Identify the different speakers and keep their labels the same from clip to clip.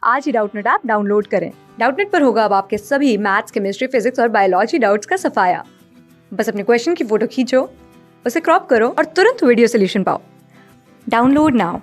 Speaker 1: आज ही Doubtnut app download करें। Doubtnut पर होगा अब आपके सभी मैथ्स, केमिस्ट्री, फिजिक्स और बायोलॉजी डाउट्स का सफाया। बस अपने क्वेश्चन की फोटो खींचो, उसे क्रॉप करो और तुरंत वीडियो सोल्यूशन पाओ। Download now.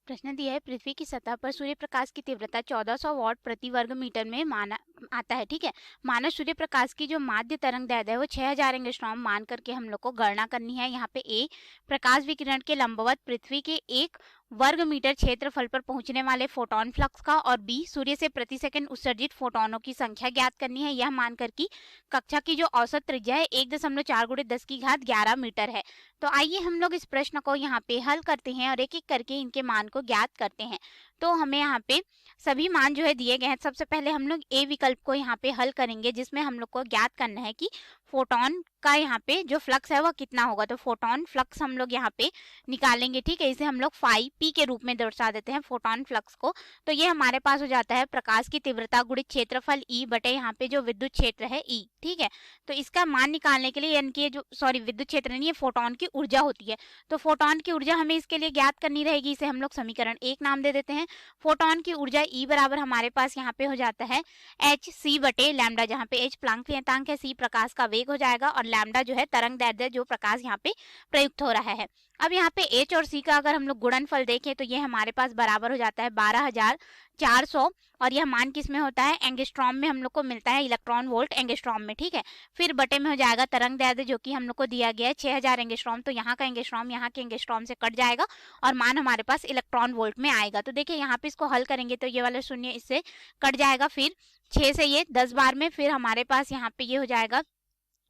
Speaker 2: प्रश्न दिया है, पृथ्वी की सतह पर सूर्य प्रकाश की तीव्रता 1400 वॉट प्रति वर्ग मीटर में माना आता है। ठीक है, माना सूर्य प्रकाश की जो माध्य तरंग दैर्ध्य है वो 6000 एंगस्ट्रॉम मान करके हम लोग को गणना करनी है। यहाँ पे ए प्रकाश विकिरण के लंबवत पृथ्वी के 1 वर्ग मीटर क्षेत्रफल पर पहुंचने वाले फोटोन फ्लक्स का, और बी सूर्य से प्रति सेकंड उत्सर्जित फोटोनों की संख्या ज्ञात करनी है। यह मानकर की कक्षा की जो औसत त्रिज्या है 1.4 × 10⁻11 मीटर है। तो आइए हम लोग इस प्रश्न को यहाँ पे हल करते हैं और एक एक करके इनके मान को ज्ञात करते हैं। तो हमें यहाँ पे सभी मान जो है दिए गए हैं। सबसे पहले हम लोग ए विकल्प को यहाँ पे हल करेंगे, जिसमें हम लोग को ज्ञात करना है कि फोटोन का यहाँ पे जो फ्लक्स है वह कितना होगा। तो फोटोन फ्लक्स हम लोग यहाँ पे निकालेंगे। ठीक है, इसे हम लोग फाई पी के रूप में दर्शा देते हैं फोटोन फ्लक्स को। तो ये हमारे पास हो जाता है प्रकाश की तीव्रता गुणित क्षेत्रफल ई बटे यहाँ पे जो विद्युत क्षेत्र है ई। ठीक है, तो इसका मान निकालने के लिए, यानी कि जो विद्युत क्षेत्र नहीं है, फोटोन की ऊर्जा होती है। तो फोटोन की ऊर्जा हमें इसके लिए ज्ञात करनी रहेगी। इसे हम लोग समीकरण 1 नाम दे देते हैं। फोटोन की ऊर्जा ई बराबर हमारे पास यहाँ पे हो जाता है एच सी बटे लैम्डा, जहाँ पे एच प्लांक नियतांक है, सी प्रकाश का वेग हो जाएगा और लैम्डा जो है तरंग दैर्ध्य जो प्रकाश यहाँ पे प्रयुक्त हो रहा है। अब यहाँ पे एच और सी का अगर हम लोग गुणनफल देखें तो ये हमारे पास बराबर हो जाता है 12400, और यह मान किस में होता है, एंगस्ट्रॉम में हम लोग को मिलता है, इलेक्ट्रॉन वोल्ट एंगस्ट्रॉम में। ठीक है, फिर बटे में हो जाएगा तरंग दैर्ध्य जो कि हम लोग को दिया गया है 6000 एंगस्ट्रॉम। तो यहाँ का एंगस्ट्रॉम यहाँ के एंगस्ट्रॉम से कट जाएगा और मान हमारे पास इलेक्ट्रॉन वोल्ट में आएगा। तो देखिए यहाँ पे इसको हल करेंगे तो ये वाला शून्य इससे कट जाएगा, फिर 6 से ये 10 बार में, फिर हमारे पास यहाँ पे ये हो जाएगा,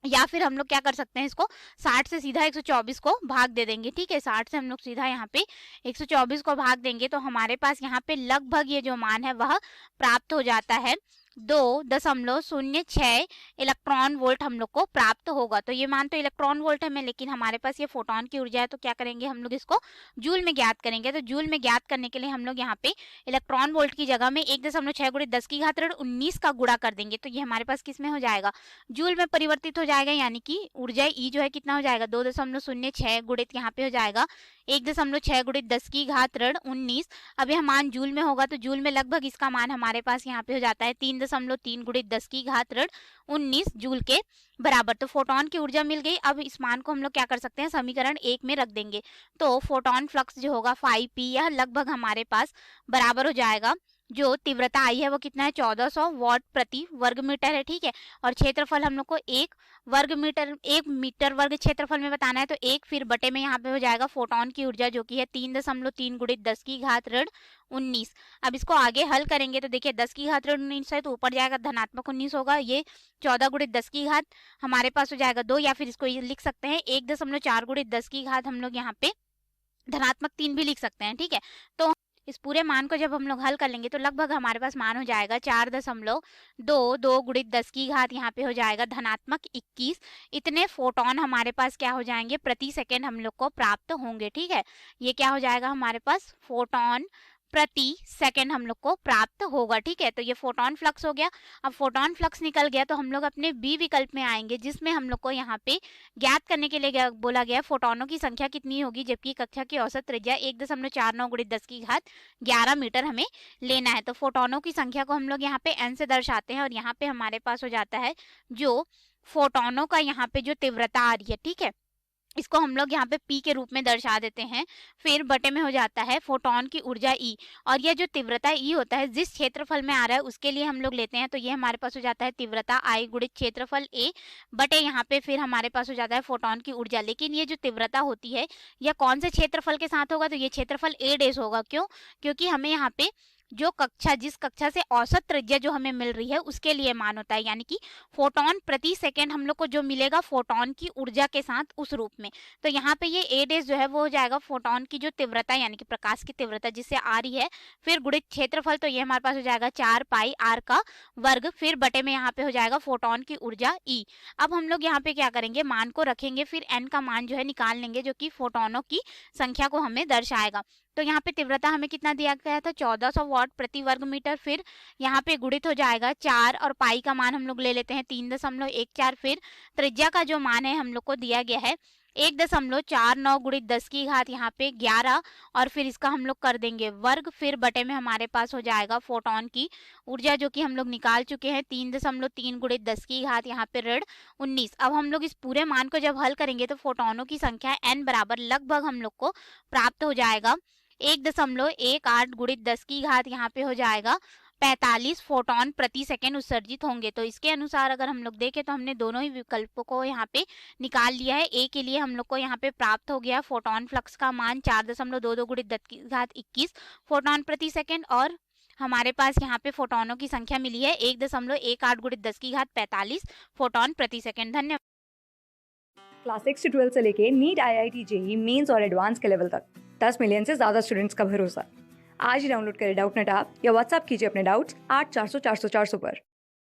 Speaker 2: या फिर हम लोग क्या कर सकते हैं, इसको 60 से सीधा 124 को भाग दे देंगे। ठीक है, 60 से हम लोग सीधा यहाँ पे 124 को भाग देंगे तो हमारे पास यहाँ पे लगभग ये जो मान है वह प्राप्त हो जाता है 2.06 इलेक्ट्रॉन वोल्ट हम लोग को प्राप्त होगा। तो ये मान तो इलेक्ट्रॉन वोल्ट है में, लेकिन हमारे पास ये फोटोन की ऊर्जा है, तो क्या करेंगे हम लोग इसको जूल में ज्ञात करेंगे। तो जूल में ज्ञात करने के लिए हम लोग यहाँ पे इलेक्ट्रॉन वोल्ट की जगह में 1.6 × 10⁻19 का गुणा कर देंगे। तो ये हमारे पास किस में हो जाएगा, जूल में परिवर्तित हो जाएगा, यानी कि ऊर्जा ई जो है कितना हो जाएगा 2.06 गुणित यहाँ पे हो जाएगा 1.6 × 10⁻19। अब यह मान जूल में होगा तो जूल में लगभग इसका मान हमारे पास यहाँ पे हो जाता है 3.3 × 10⁻19 जूल के बराबर। तो फोटोन की ऊर्जा मिल गई। अब इस मान को हम लोग क्या कर सकते हैं, समीकरण 1 में रख देंगे। तो फोटोन फ्लक्स जो होगा फाई पी, यह लगभग हमारे पास बराबर हो जाएगा, जो तीव्रता आई है वो कितना है 1400 वॉट प्रति वर्ग मीटर है। ठीक है, और क्षेत्रफल हम लोग को 1 मीटर वर्ग क्षेत्रफल में बताना है, तो 1 फिर बटे में यहाँ पे हो जाएगा फोटोन की ऊर्जा जो कि है 3.3 × 10⁻19। अब इसको आगे हल करेंगे तो देखिए 10⁻19 है तो ऊपर जाएगा धनात्मक 19 होगा, ये 14 × 10 हमारे पास हो जाएगा 2, या फिर इसको ये लिख सकते हैं 1.4 × 10 हम लोग यहाँ पे धनात्मक 3 भी लिख सकते हैं। ठीक है, तो इस पूरे मान को जब हम लोग हल कर लेंगे तो लगभग हमारे पास मान हो जाएगा 4.22 × 10 यहाँ पे हो जाएगा धनात्मक 21। इतने फोटोन हमारे पास क्या हो जाएंगे, प्रति सेकेंड हम लोग को प्राप्त होंगे। ठीक है, ये क्या हो जाएगा हमारे पास, फोटोन प्रति सेकेंड हम लोग को प्राप्त होगा। ठीक है, तो ये फोटोन फ्लक्स हो गया। अब फोटोन फ्लक्स निकल गया तो हम लोग अपने बी विकल्प में आएंगे, जिसमें हम लोग को यहाँ पे ज्ञात करने के लिए बोला गया फोटोनों की संख्या कितनी होगी, जबकि कक्षा की औसत त्रिज्या 1.49 × 10⁻11 मीटर हमें लेना है। तो फोटोनों की संख्या को हम लोग यहाँ पे एन से दर्शाते हैं और यहाँ पे हमारे पास हो जाता है जो फोटोनों का यहाँ पे जो तीव्रता आ रही है। ठीक है, इसको हम लोग यहाँ पे P के रूप में दर्शा देते हैं, फिर बटे में हो जाता है फोटोन की ऊर्जा E, और यह जो तीव्रता E होता है जिस क्षेत्रफल में आ रहा है उसके लिए हम लोग लेते हैं, तो ये हमारे पास हो जाता है तीव्रता I गुणित क्षेत्रफल A बटे यहाँ पे फिर हमारे पास हो जाता है फोटोन की ऊर्जा। लेकिन ये जो तीव्रता होती है यह कौन से क्षेत्रफल के साथ होगा, तो ये क्षेत्रफल A डेश होगा। क्यों, क्योंकि हमें यहाँ पे जो कक्षा जिस कक्षा से औसत त्रिज्या जो हमें मिल रही है उसके लिए मान होता है, यानी कि फोटोन प्रति सेकेंड हम लोग को जो मिलेगा फोटोन की ऊर्जा के साथ उस रूप में। तो यहाँ पे ये ए डेज जो है वो हो जाएगा फोटोन की जो तीव्रता यानी कि प्रकाश की तीव्रता जिससे आ रही है, फिर गुणित क्षेत्रफल, तो ये हमारे पास हो जाएगा 4πr का वर्ग, फिर बटे में यहाँ पे हो जाएगा फोटोन की ऊर्जा ई। अब हम लोग यहाँ पे क्या करेंगे, मान को रखेंगे, फिर एन का मान जो है निकाल लेंगे जो कि फोटोनों की संख्या को हमें दर्शाएगा। तो यहाँ पे तीव्रता हमें कितना दिया गया था 1400 वॉट प्रति वर्ग मीटर, फिर यहाँ पे गुणित हो जाएगा 4 और पाई का मान हम लोग ले लेते हैं 3.14, फिर त्रिज्या का जो मान है हम लोग को दिया गया है 1.49 गुणित 10 की घात यहाँ पे 11 और फिर इसका हम लोग कर देंगे वर्ग, फिर बटे में हमारे पास हो जाएगा फोटोन की ऊर्जा जो कि हम लोग निकाल चुके हैं 3.3 गुणित 10 की घात यहाँ पे ऋण 19। अब हम लोग इस पूरे मान को जब हल करेंगे तो फोटोनों की संख्या n बराबर लगभग हम लोग को प्राप्त हो जाएगा 1.18 गुणित 10 की घात यहाँ पे हो जाएगा 45 फोटोन प्रति सेकेंड उत्सर्जित होंगे। तो इसके अनुसार अगर हम लोग देखें तो हमने दोनों ही विकल्पों को यहाँ पे निकाल लिया है। ए के लिए हम लोग को यहाँ पे प्राप्त हो गया फोटोन फ्लक्स का मान 4.22 गुणित 10 की घात 21 फोटोन प्रति सेकेंड और हमारे पास यहाँ पे फोटोनों की संख्या मिली है 1.18 गुणित 10 की घात 45 फोटोन प्रति सेकेंड। धन्यवाद।
Speaker 1: क्लास 6 से 12 से लेके नीट, IIT, JEE मेंस और एडवांस के लेवल तक 10 मिलियन से ज्यादा स्टूडेंट्स का भरोसा। आज ही डाउनलोड करें डाउटनेट ऐप या व्हाट्सएप कीजिए अपने डाउट्स 8400 400 400 पर।